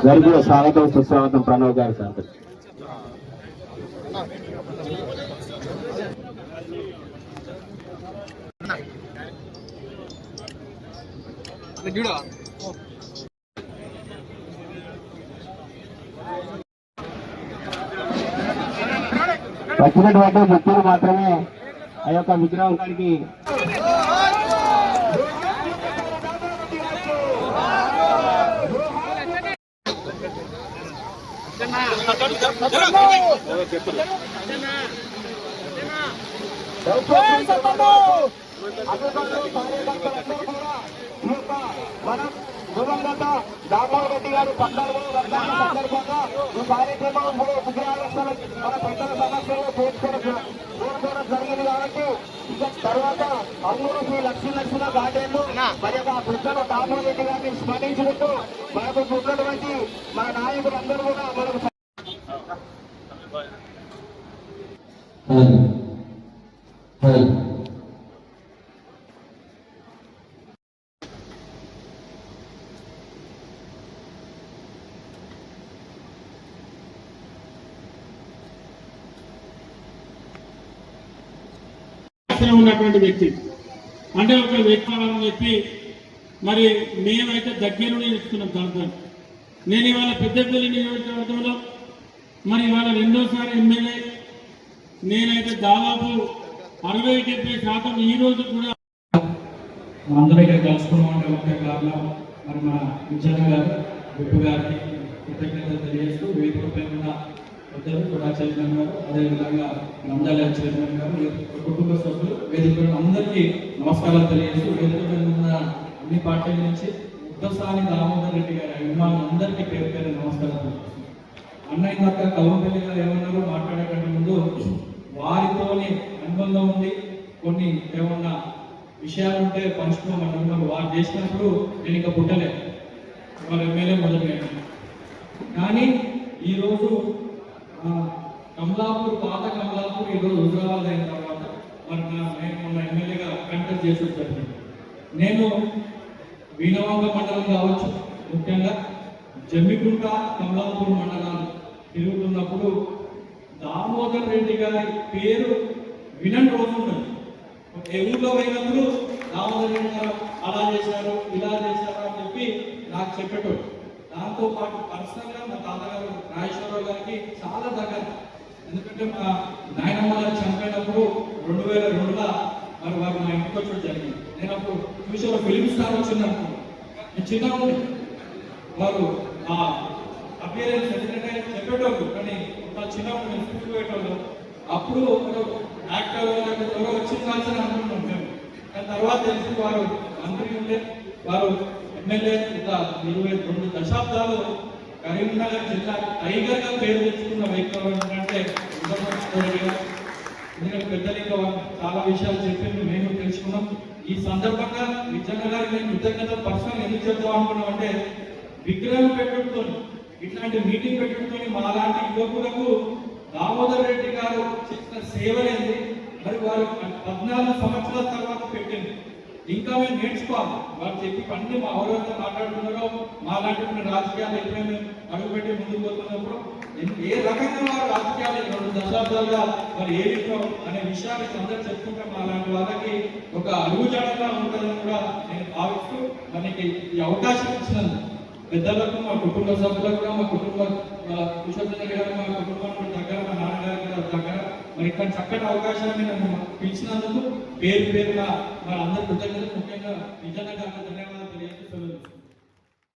గర్భిణ స్వాగతం సుస్వాగతం ప్రణవ్ గారి సార్. వచ్చినటువంటి భక్తులు మాత్రమే ఆ యొక్క విగ్రహం కాడికి దామోదర్ రెడ్డి గారు 14 సందర్భంగా ఈ కార్యక్రమంలో విగ్రహాలు మన పెద్దల సమస్యలు కోరుకోవడం జరిగింది. కాబట్టి ఇక తర్వాత అందరూ శ్రీ లక్ష్మీ గార్డెన్లు మరి యొక్క పెద్దలు దామోదర్ రెడ్డి గారిని స్మరించుకుంటూ మనకు ఉన్నటువంటి మన నాయకులందరూ కూడా మనకు ఉన్నటువంటి వ్యక్తి అంటే ఒక వ్యక్తి అని చెప్పి మరి మేమైతే దగ్గరుండి ఇస్తున్నాం. దాంతో నేను ఇవాళ పెద్దపల్లి నియోజకవర్గంలో మరి ఇవాళ రెండోసారి ఎమ్మెల్యే. నేనైతే దాదాపు 60-70% ఈ రోజు కూడా అందరూ ఇక్కడ కలుసుకున్నామంటే ఒకే కారణం మరి మన విజయన గారు విప్పు గారికి కృతజ్ఞతలు తెలియజేస్తూ వేదిక పైన పెద్దలు కూడా చైర్మన్ గారు అదేవిధంగా నందాల చైర్మన్ గారు కుటుంబ సభ్యులు వేదిక అందరికీ నమస్కారాలు తెలియజేస్తూ వేదిక పైన ఉన్న అన్ని పార్టీల నుంచి ఉత్తసాని దామోదర్ రెడ్డి గారి అభిమానులు అందరికీ పేరు పేరు నమస్కారాలు. అన్న ఇందాక కల్వంపల్లి గారు ఏమన్నారో మాట్లాడేకంటే ముందు వారితోని అనుబంధం ఉంది, కొన్ని ఏమన్నా విషయాలు ఉంటే పంచుకోమన్నారు. వారు చేసినప్పుడు నేను ఇంకా పుట్టలేదు, వాళ్ళ ఎమ్మెల్యే మొదలుపెట్టాను. కానీ ఈరోజు కమలాపూర్ పాత కమలాపూర్ ఈరోజు హుజరాబాద్ అయిన తర్వాత మరి నేను మొన్న ఎమ్మెల్యేగా కంటెస్ట్ చేసి జరిగింది. నేను వీణవంగ మండలం కావచ్చు, ముఖ్యంగా జమ్మికుంట కమలాపూర్ మండలాలు తిరుగుతున్నప్పుడు దామోదర్ రెడ్డి గారి పేరు వినని రోజు ఉంటుంది. ఏ ఊళ్ళో పోయినప్పుడు దామోదర్ రెడ్డి గారు అలా చేశారు ఇలా చేశారు అని చెప్పి నాకు చెప్పేటోడు. దాంతో పాటు పర్సనల్గా మా తాతగారు రాజేశ్వరరావు గారికి చాలా దగ్గర. ఎందుకంటే మా నాయనమ్మ గారు చనిపోయినప్పుడు 2002లో మరి వారు మా ఇంటికి వచ్చి జరిగింది. నేను అప్పుడు ఫ్యూచర్లో ఫిలిం స్టార్ వచ్చిందనుకో, నేను చిన్నప్పుడు వారు ఆ అపియరెన్స్ ఎందుకంటే చెప్పేటోళ్ళు, కానీ చిన్నప్పుడు నేను చూసిపోయేటోళ్ళు. అప్పుడు యాక్టర్ ఎవరో వచ్చింది కాల్సిన అనుకున్నాం మేము. కానీ తర్వాత తెలిసి వారు మంత్రి ఉంటే వారు ఎమ్మెల్యే ఇంకా 22 దశాబ్దాలు కరీంనగర్ జిల్లా టైగర్ గా పేరు తెచ్చుకున్న వ్యక్తులు ఏంటంటే ఎందుకంటే పెద్దలు ఇంకా చాలా విషయాలు చెప్పింది మేము తెలుసుకున్నాం. ఈ సందర్భంగా విజయన్న గారికి నేను కృతజ్ఞతలు పర్సనల్ ఎందుకు చెప్తాం అనుకున్నాం అంటే విగ్రహం పెట్టుతో ఇట్లాంటి మీటింగ్ పెట్టుతో మాలాంటి యువకులకు దామోదర్ రెడ్డి గారు చేసిన సేవలేంది, మరి వారు 14 సంవత్సరాల తర్వాత పెట్టింది. ఇంకా మేము నేర్చుకోవాలి. వారు చెప్పి పని మా ఎవరైతే మాట్లాడుతున్నారో మాలాంటి రాజకీయాలు ఎప్పుడైనా అడుగుపెట్టి ముందుకు పోతున్నప్పుడు ఏ రకంగా వారు రాజకీయాలు 2 దశాబ్దాలుగా మరి ఏ విధంగా అనే విషయాన్ని అందరూ చెప్పుకుంటే మాలాంటి వాళ్ళకి ఒక అడుగుజాడగా ఉంటుందని కూడా నేను భావిస్తూ మనకి ఈ అవకాశం ఇచ్చినందుకు పెద్దలకు, మా కుటుంబ సభ్యులకు, మా కుటుంబ కుషభ్యుల గారు, మా కుటుంబం దగ్గర, మా నాన్నగారి దగ్గర మరి ఇక్కడ చక్కటి అవకాశాన్ని నన్ను పిలిచినందుకు పేరు పేరుగా మరి అందరి కృతజ్ఞతలు, ముఖ్యంగా విజయనగర్ ధన్యవాదాలు తెలియజేస్తూ